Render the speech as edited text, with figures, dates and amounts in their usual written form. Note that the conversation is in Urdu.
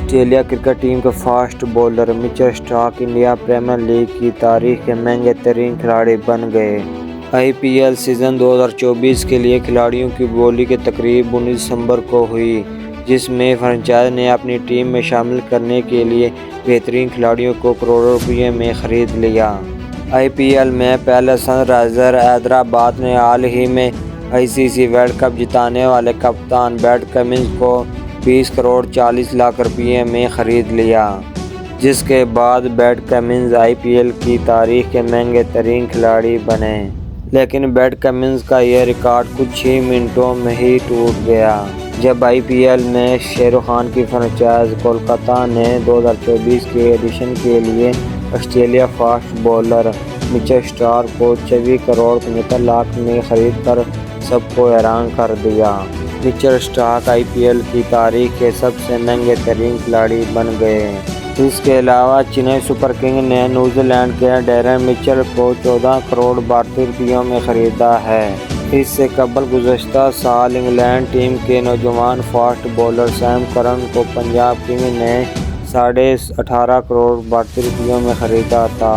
آسٹریلیا کرکٹ ٹیم کے فاسٹ بولر مچل اسٹارک انڈیا پریمیئر لیگ کی تاریخ کے مہنگے ترین کھلاڑی بن گئے۔ آئی پی ایل سیزن 2024 کے لیے کھلاڑیوں کی بولی کی تقریب 19 دسمبر کو ہوئی، جس میں فرنچائز نے اپنی ٹیم میں شامل کرنے کے لیے بہترین کھلاڑیوں کو کروڑوں روپے میں خرید لیا۔ آئی پی ایل میں پہلے سن رائزرز حیدرآباد نے حال ہی میں آئی سی سی ورلڈ کپ جتانے والے کپتان پیٹ کمنز کو 20 کروڑ 40 لاکھ روپے میں خرید لیا، جس کے بعد پیٹ کمنز آئی پی ایل کی تاریخ کے مہنگے ترین کھلاڑی بنے۔ لیکن پیٹ کمنز کا یہ ریکارڈ کچھ ہی منٹوں میں ہی ٹوٹ گیا، جب آئی پی ایل میں شاہ رخ خان کی فرنچائز کولکتہ نے 2024 کے ایڈیشن کے لیے آسٹریلیا فاسٹ بولر مچل اسٹارک کو 24 کروڑ 75 لاکھ میں خرید کر سب کو حیران کر دیا۔ مچل اسٹارک آئی پی ایل کی تاریخ کے سب سے مہنگے ترین کھلاڑی بن گئے۔ اس کے علاوہ چنئی سپر کنگز نے نیوزی لینڈ کے ڈیرن مچل کو 14 کروڑ بھارتی روپیوں میں خریدا ہے۔ اس سے قبل گزشتہ سال انگلینڈ ٹیم کے نوجوان فاسٹ بولر سیم کرن کو پنجاب کنگز نے 18.5 کروڑ بھارتی روپیوں میں خریدا تھا۔